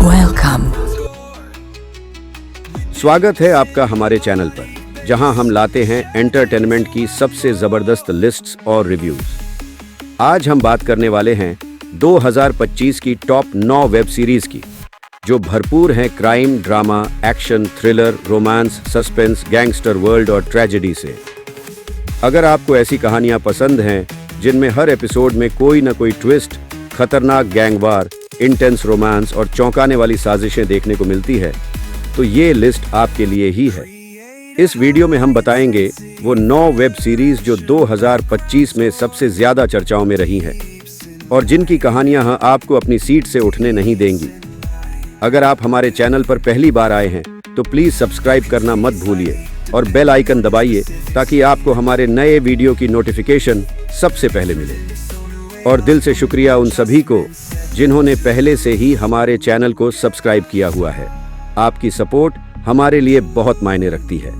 Welcome. स्वागत है आपका हमारे चैनल पर, जहां हम लाते हैं एंटरटेनमेंट की सबसे जबरदस्त लिस्ट्स और रिव्यूज। आज हम बात करने वाले हैं 2025 की टॉप 9 वेब सीरीज की, जो भरपूर हैं crime, drama, action, thriller, romance, suspense, gangster world और ट्रेजेडी से। अगर आपको ऐसी कहानियां पसंद हैं जिनमें हर एपिसोड में कोई न कोई ट्विस्ट, खतरनाक गैंगवार, इंटेंस रोमांस और चौंकाने वाली साजिशें देखने को मिलती है, तो ये लिस्ट आपके लिए ही है। इस वीडियो में हम बताएंगे वो 9 वेब सीरीज जो 2025 में सबसे ज्यादा चर्चाओं में रही हैं और जिनकी कहानियां आपको अपनी सीट से उठने नहीं देंगी। अगर आप हमारे चैनल पर पहली बार आए हैं तो प्लीज सब्सक्राइब करना मत भूलिए और बेल आइकन दबाइए ताकि आपको हमारे नए वीडियो की नोटिफिकेशन सबसे पहले मिले। और दिल से शुक्रिया उन सभी को जिन्होंने पहले से ही हमारे चैनल को सब्सक्राइब किया हुआ है। आपकी सपोर्ट हमारे लिए बहुत मायने रखती है।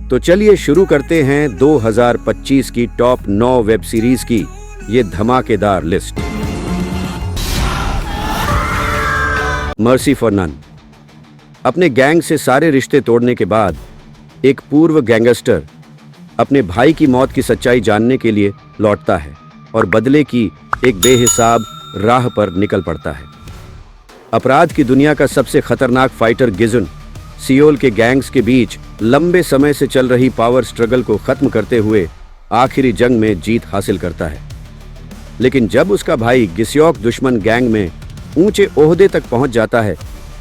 तो चलिए शुरू करते हैं 2025 की टॉप 9 वेब सीरीज की ये धमाकेदार लिस्ट। Mercy for none. अपने गैंग से सारे रिश्ते तोड़ने के बाद एक पूर्व गैंगस्टर अपने भाई की मौत की सच्चाई जानने के लिए लौटता है और बदले की एक बेहिसाब राह पर निकल पड़ता है। अपराध की दुनिया का सबसे खतरनाक फाइटर गिजुन सियोल के गैंग्स के बीच लंबे समय से चल रही पावर स्ट्रगल को खत्म करते हुए आखिरी जंग में जीत हासिल करता है। लेकिन जब उसका भाई गिस्योक दुश्मन गैंग में ऊंचे ओहदे तक पहुंच जाता है,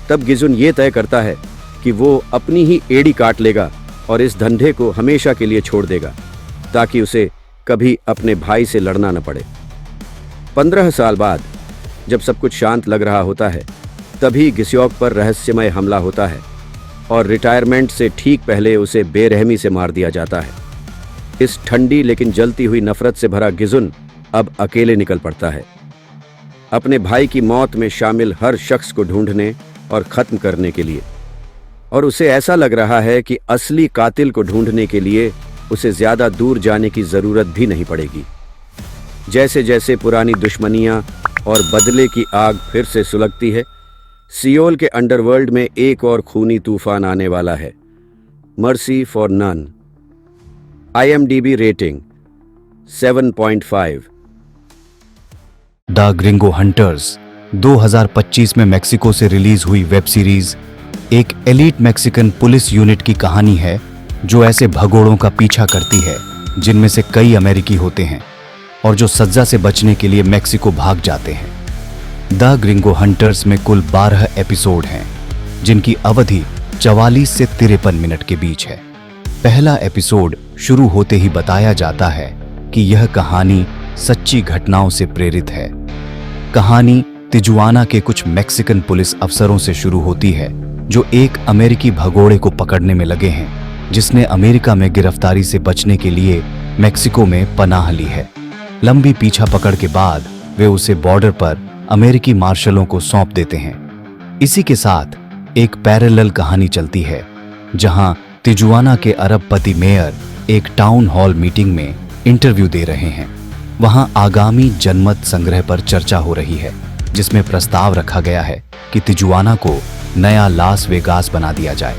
तब गिजुन ये तय करता है कि वो अपनी ही एड़ी काट लेगा और इस धंधे को हमेशा के लिए छोड़ देगा, ताकि उसे कभी अपने भाई से लड़ना न पड़े। 15 साल बाद जब सब कुछ शांत लग रहा होता है, तभी गिस्योक पर रहस्यमय हमला होता है और रिटायरमेंट से ठीक पहले उसे बेरहमी से मार दिया जाता है। इस ठंडी लेकिन जलती हुई नफरत से भरा गिजुन अब अकेले निकल पड़ता है, अपने भाई की मौत में शामिल हर शख्स को ढूंढने और खत्म करने के लिए। और उसे ऐसा लग रहा है कि असली कातिल को ढूंढने के लिए उसे ज्यादा दूर जाने की जरूरत भी नहीं पड़ेगी। जैसे जैसे पुरानी दुश्मनियां और बदले की आग फिर से सुलगती है, सियोल के अंडरवर्ल्ड में एक और खूनी तूफान आने वाला है। Mercy for none. IMDb rating 7.5। The gringo hunters 2025 में मेक्सिको से रिलीज हुई वेब सीरीज एक एलीट मैक्सिकन पुलिस यूनिट की कहानी है जो ऐसे भगोड़ों का पीछा करती है जिनमें से कई अमेरिकी होते हैं और जो सजा से बचने के लिए मेक्सिको भाग जाते हैं। द ग्रिंगो हंटर्स में कुल 12 एपिसोड हैं, जिनकी अवधि 44 से 53 मिनट के बीच है। पहला एपिसोड शुरू होते ही बताया जाता है कि यह कहानी सच्ची घटनाओं से प्रेरित है। कहानी तिजुआना के कुछ मैक्सिकन पुलिस अफसरों से शुरू होती है जो एक अमेरिकी भगोड़े को पकड़ने में लगे हैं, जिसने अमेरिका में गिरफ्तारी से बचने के लिए मेक्सिको में पनाह ली है। लंबी पीछा पकड़ के बाद वे उसे बॉर्डर पर अमेरिकी मार्शलों को सौंप देते हैं। इसी के साथ एक पैरेलल कहानी चलती है जहां तिजुआना के अरबपति मेयर एक टाउन हॉल मीटिंग में इंटरव्यू दे रहे हैं। वहां आगामी जनमत संग्रह पर चर्चा हो रही है, जिसमें प्रस्ताव रखा गया है कि तिजुआना को नया लास वेगास बना दिया जाए।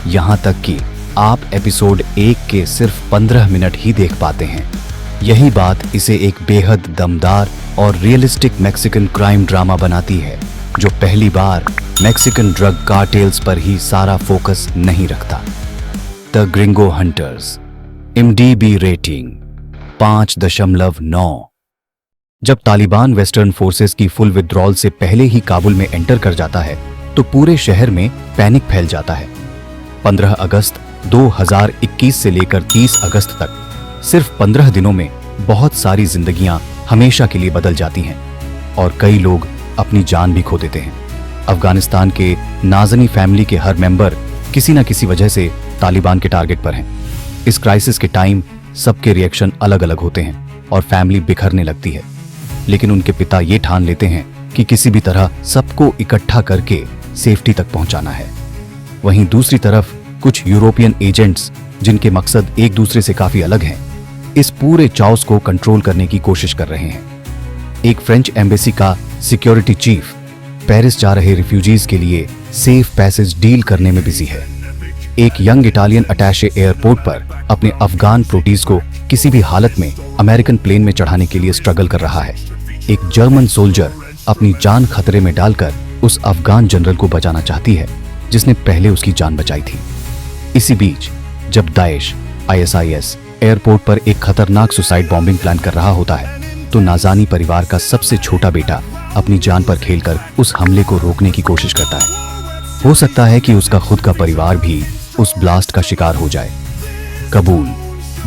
यहां तक कि आप एपिसोड 1 के सिर्फ 15 मिनट ही देख पाते हैं। यही बात इसे एक बेहद दमदार और रियलिस्टिक मैक्सिकन क्राइम ड्रामा बनाती है, जो पहली बार मैक्सिकन ड्रग कार्टेल्स पर ही सारा फोकस नहीं रखता। The gringo hunters. IMDb rating 5.9। जब तालिबान वेस्टर्न फोर्सेस की फुल विड्रॉल से पहले ही काबुल में एंटर कर जाता है तो पूरे शहर में पैनिक फैल जाता है। 15 अगस्त 2021 से लेकर 30 अगस्त तक सिर्फ 15 दिनों में बहुत सारी जिंदगियां हमेशा के लिए बदल जाती हैं और कई लोग अपनी जान भी खो देते हैं। अफगानिस्तान के नाजनी फैमिली के हर मेंबर किसी न किसी वजह से तालिबान के टारगेट पर हैं। इस क्राइसिस के टाइम सबके रिएक्शन अलग अलग होते हैं और फैमिली बिखरने लगती है, लेकिन उनके पिता ये ठान लेते हैं कि किसी भी तरह सबको इकट्ठा करके सेफ्टी तक पहुंचाना है। वहीं दूसरी तरफ कुछ यूरोपियन एजेंट्स, जिनके मकसद एक दूसरे से काफी अलग हैं, इस पूरे चाउस को कंट्रोल करने की कोशिश कर रहे हैं। एक फ्रेंच एम्बेसी का सिक्योरिटी चीफ पेरिस जा रहे रिफ्यूजीज के लिए सेफ पैसेज डील करने में बिजी है। एक यंग इटालियन अटैचे एयरपोर्ट पर अपने अफगान प्रोटीज को किसी भी हालत में अमेरिकन प्लेन में चढ़ाने के लिए स्ट्रगल कर रहा है। एक जर्मन सोल्जर अपनी जान खतरे में डालकर उस अफगान जनरल को बचाना चाहती है जिसने पहले उसकी जान बचाई थी। इसी बीच जब दाइश ISIS एयरपोर्ट पर एक खतरनाक सुसाइड बॉम्बिंग प्लान कर रहा होता है तो नाजानी परिवार का सबसे छोटा बेटा अपनी जान पर खेलकर उस हमले को रोकने की कोशिश करता है। हो सकता है कि उसका खुद का परिवार भी उस ब्लास्ट का शिकार हो जाए। कबूल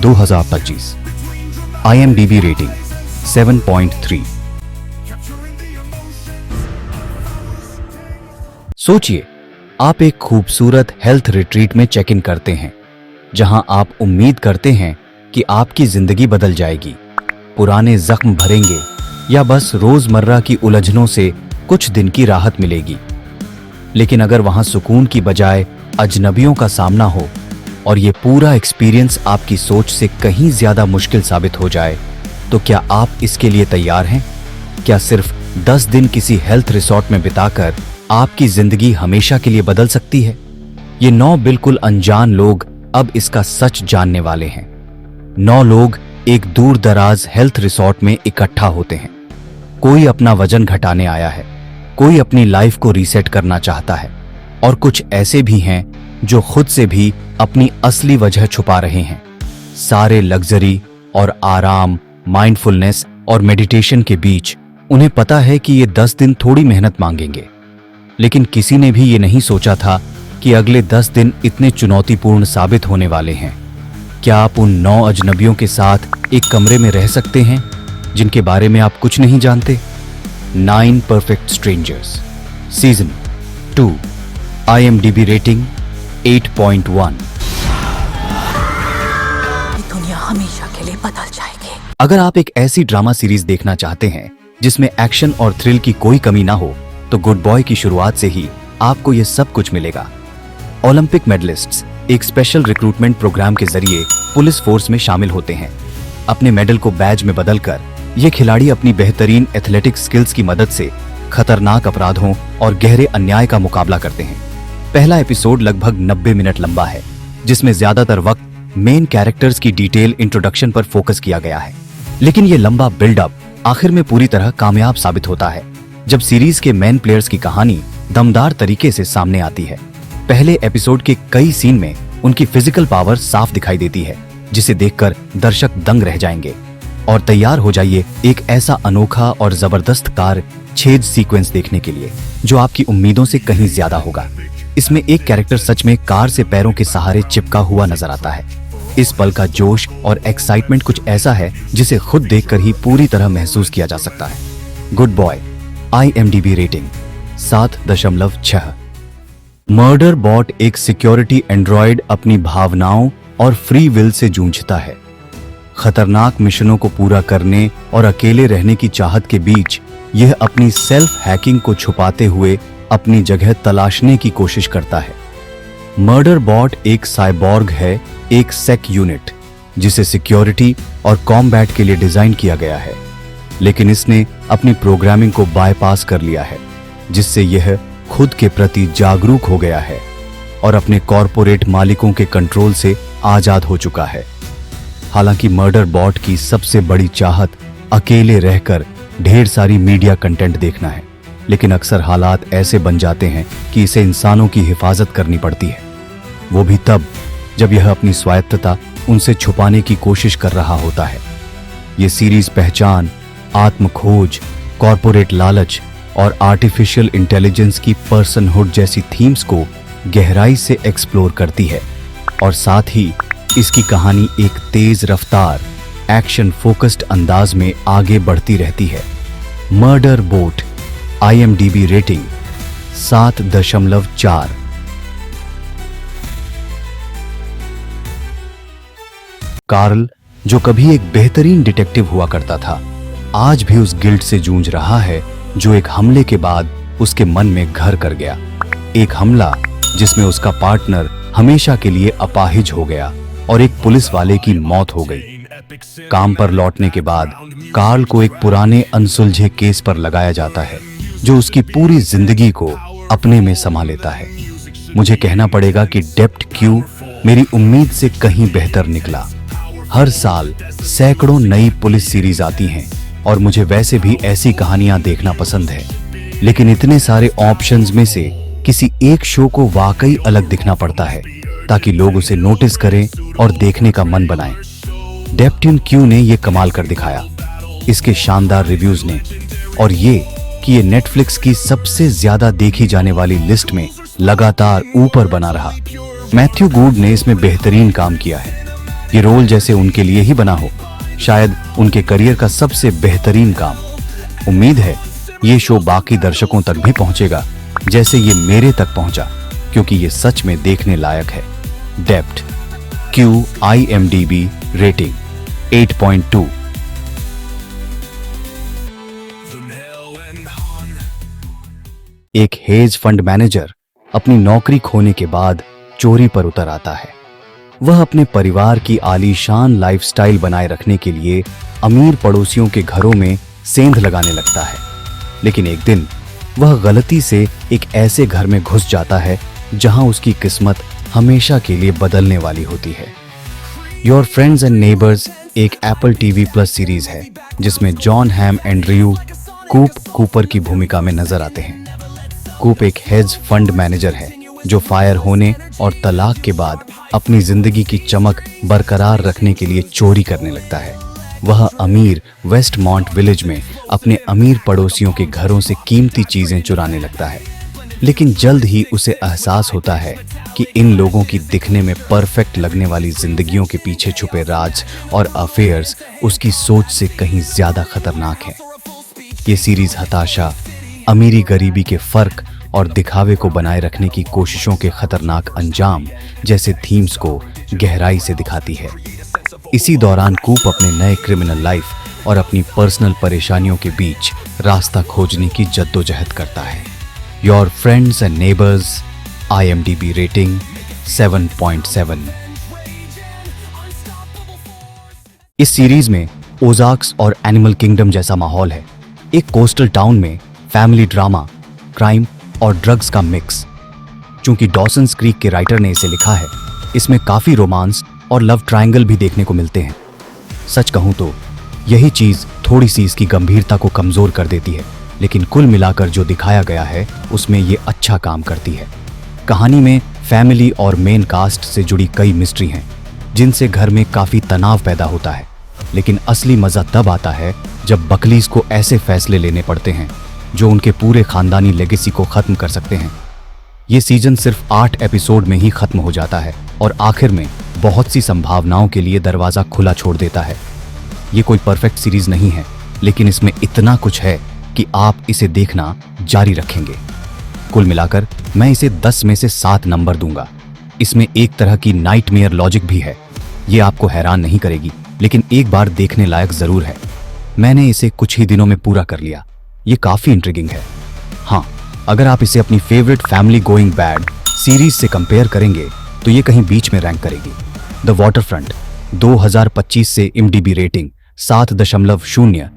2025 IMDb रेटिंग 7.3। सोचिए, आप एक खूबसूरत हेल्थ रिट्रीट में चेक इन करते हैं जहां आप उम्मीद करते हैं कि आपकी जिंदगी बदल जाएगी, पुराने जख्म भरेंगे या बस रोजमर्रा की उलझनों से कुछ दिन की राहत मिलेगी। लेकिन अगर वहां सुकून की बजाय अजनबियों का सामना हो और ये पूरा एक्सपीरियंस आपकी सोच से कहीं ज्यादा मुश्किल साबित हो जाए, तो क्या आप इसके लिए तैयार हैं? क्या सिर्फ 10 दिन किसी हेल्थ रिसोर्ट में बिताकर आपकी जिंदगी हमेशा के लिए बदल सकती है? ये 9 बिल्कुल अनजान लोग अब इसका सच जानने वाले हैं। 9 लोग एक दूर दराज हेल्थ रिसोर्ट में इकट्ठा होते हैं। कोई अपना वजन घटाने आया है, कोई अपनी लाइफ को रीसेट करना चाहता है और कुछ ऐसे भी हैं जो खुद से भी अपनी असली वजह छुपा रहे हैं। सारे लग्जरी और आराम, माइंडफुलनेस और मेडिटेशन के बीच उन्हें पता है कि ये 10 दिन थोड़ी मेहनत मांगेंगे, लेकिन किसी ने भी ये नहीं सोचा था कि अगले 10 दिन इतने चुनौतीपूर्ण साबित होने वाले हैं। क्या आप उन 9 अजनबियों के साथ एक कमरे में रह सकते हैं जिनके बारे में आप कुछ नहीं जानते? 9 perfect strangers season 2 IMDb rating 8.1। दुनिया हमेशा के लिए बदल जाएगी। अगर आप एक ऐसी ड्रामा सीरीज देखना चाहते हैं जिसमें एक्शन और थ्रिल की कोई कमी ना हो, तो गुड बॉय की शुरुआत से ही आपको ये सब कुछ मिलेगा। ओलंपिक मेडलिस्ट्स एक स्पेशल रिक्रूटमेंट प्रोग्राम के जरिए पुलिस फोर्स में शामिल होते हैं। अपने मेडल को बैज में बदलकर ये खिलाड़ी अपनी बेहतरीन एथलेटिक स्किल्स की मदद से खतरनाक अपराधों और गहरे अन्याय का मुकाबला करते हैं। पहला एपिसोड लगभग 90 मिनट लंबा है, जिसमें ज्यादातर वक्त मेन कैरेक्टर्स की डिटेल इंट्रोडक्शन पर फोकस किया गया है। लेकिन ये लंबा बिल्डअप आखिर में पूरी तरह कामयाब साबित होता है जब सीरीज के मेन प्लेयर्स की कहानी दमदार तरीके से सामने आती है। पहले एपिसोड के कई सीन में उनकी फिजिकल पावर साफ दिखाई देती है, जिसे देखकर दर्शक दंग रह जाएंगे। और तैयार हो जाइए एक ऐसा अनोखा और जबरदस्त कार छेद सीक्वेंस देखने के लिए जो आपकी उम्मीदों से कहीं ज्यादा होगा। इसमें एक कैरेक्टर सच में कार से पैरों के सहारे चिपका हुआ नजर आता है। इस पल का जोश और एक्साइटमेंट कुछ ऐसा है जिसे खुद देखकर ही पूरी तरह महसूस किया जा सकता है। Good boy IMDb rating 7.6। Murderbot एक सिक्योरिटी एंड्रॉयड अपनी भावनाओं और फ्री विल से जूझता है। खतरनाक मिशनों को पूरा करने और अकेले रहने की चाहत के बीच यह अपनी सेल्फ हैकिंग को छुपाते हुए अपनी जगह तलाशने की कोशिश करता है। मर्डर बॉट एक साइबॉर्ग है, एक सेक यूनिट जिसे सिक्योरिटी और कॉम्बैट के लिए डिजाइन किया गया है, लेकिन इसने अपनी प्रोग्रामिंग को बायपास कर लिया है, जिससे यह खुद के प्रति जागरूक हो गया है और अपने कॉरपोरेट मालिकों के कंट्रोल से आजाद हो चुका है। हालांकि मर्डर बॉट की सबसे बड़ी चाहत अकेले रहकर ढेर सारी मीडिया कंटेंट देखना है, लेकिन अक्सर हालात ऐसे बन जाते हैं कि इसे इंसानों की हिफाजत करनी पड़ती है, वो भी तब जब यह अपनी स्वायत्तता उनसे छुपाने की कोशिश कर रहा होता है। ये सीरीज पहचान, आत्मखोज, कॉरपोरेट लालच और आर्टिफिशियल इंटेलिजेंस की पर्सनहुड जैसी थीम्स को गहराई से एक्सप्लोर करती है और साथ ही इसकी कहानी एक तेज रफ्तार, एक्शन फोकस्ड अंदाज में आगे बढ़ती रहती है। Murderbot IMDb rating 7.4। Carl, जो कभी एक बेहतरीन डिटेक्टिव हुआ करता था, आज भी उस गिल्ट से जूझ रहा है जो एक हमले के बाद उसके मन में घर कर गया। एक हमला जिसमें उसका पार्टनर हमेशा के लिए अपाहिज हो गया और एक पुलिस वाले की मौत हो गई। काम पर लौटने के बाद कार्ल को एक पुराने अनसुलझे केस पर लगाया जाता है जो उसकी पूरी जिंदगी को अपने में समा लेता है। मुझे कहना पड़ेगा कि डेप्ट क्यू मेरी उम्मीद से कहीं बेहतर निकला। हर साल सैकड़ों नई पुलिस सीरीज आती हैं और मुझे वैसे भी ऐसी कहानियां देखना पसंद है, लेकिन इतने सारे ऑप्शंस में से किसी एक शो को वाकई अलग दिखना पड़ता है ताकि लोग उसे नोटिस करें और देखने का मन बनाएं। डेप्ट इन क्यू ने ये कमाल कर दिखाया, इसके शानदार रिव्यूज ने, और ये कि ये नेटफ्लिक्स की सबसे ज्यादा देखी जाने वाली लिस्ट में लगातार ऊपर बना रहा। मैथ्यू गुड ने इसमें बेहतरीन काम किया है। ये रोल जैसे उनके लिए ही बना हो, शायद उनके करियर का सबसे बेहतरीन काम। उम्मीद है ये शो बाकी दर्शकों तक भी पहुंचेगा जैसे ये मेरे तक पहुंचा, क्योंकि ये सच में देखने लायक है। डेप्ट क्यू IMDb रेटिंग 8.2। एक हेज फंड मैनेजर अपनी नौकरी खोने के बाद चोरी पर उतर आता है। वह अपने परिवार की आलीशान लाइफस्टाइल बनाए रखने के लिए अमीर पड़ोसियों के घरों में सेंध लगाने लगता है, लेकिन एक दिन वह गलती से एक ऐसे घर में घुस जाता है जहां उसकी किस्मत हमेशा के लिए बदलने वाली होती है। योर फ्रेंड्स एंड नेबर्स एक एप्पल TV+ सीरीज है जिसमें जॉन हैम एंड्रयू कूप कूपर की भूमिका में नजर आते हैं। कूप एक हेज फंड मैनेजर है जो फायर होने और तलाक के बाद अपनी जिंदगी की चमक बरकरार रखने के लिए चोरी करने लगता है। वह अमीर वेस्टमॉन्ट विलेज में अपने अमीर पड़ोसियों के घरों से कीमती चीजें चुराने लगता है, लेकिन जल्द ही उसे एहसास होता है कि इन लोगों की दिखने में परफेक्ट लगने वाली जिंदगियों के पीछे छुपे राज और अफेयर्स उसकी सोच से कहीं ज्यादा खतरनाक हैं। ये सीरीज हताशा, अमीरी गरीबी के फर्क और दिखावे को बनाए रखने की कोशिशों के खतरनाक अंजाम जैसे थीम्स को गहराई से दिखाती है। इसी दौरान कूप अपने नए क्रिमिनल लाइफ और अपनी पर्सनल परेशानियों के बीच रास्ता खोजने की जद्दोजहद करता है। Your friends and neighbours IMDb rating 7.7। इस सीरीज में ओजार्क्स और एनिमल किंगडम जैसा माहौल है। एक कोस्टल टाउन में फैमिली ड्रामा, क्राइम और ड्रग्स का मिक्स। चूंकि डॉसन्स क्रीक के राइटर ने इसे लिखा है, इसमें काफी रोमांस और लव ट्रायंगल भी देखने को मिलते हैं। सच कहूं तो यही चीज थोड़ी सी इसकी गंभीरता को कमजोर कर देती है, लेकिन कुल मिलाकर जो दिखाया गया है उसमें ये अच्छा काम करती है। कहानी में फैमिली और मेन कास्ट से जुड़ी कई मिस्ट्री हैं जिनसे घर में काफी तनाव पैदा होता है, लेकिन असली मजा तब आता है जब बकलीज को ऐसे फैसले लेने पड़ते हैं जो उनके पूरे खानदानी लेगेसी को खत्म कर सकते हैं। ये सीजन सिर्फ 8 एपिसोड में ही खत्म हो जाता है और आखिर में बहुत सी संभावनाओं के लिए दरवाजा खुला छोड़ देता है। ये कोई परफेक्ट सीरीज नहीं है, लेकिन इसमें इतना कुछ है कि आप इसे देखना जारी रखेंगे। कुल मिलाकर मैं इसे 10 में से 7 नंबर दूंगा। इसमें एक तरह की नाइटमेयर लॉजिक भी है। ये आपको हैरान नहीं करेगी, लेकिन एक बार देखने लायक जरूर है। मैंने इसे कुछ ही दिनों में पूरा कर लिया। ये काफी इंट्रिगिंग है। हाँ, अगर आप इसे अपनी favourite family going bad series से कंपेयर करेंगे तो ये कहीं बीच में रैंक करेगी। द वाटरफ्रंट 2025 से IMDb रेटिंग 7.0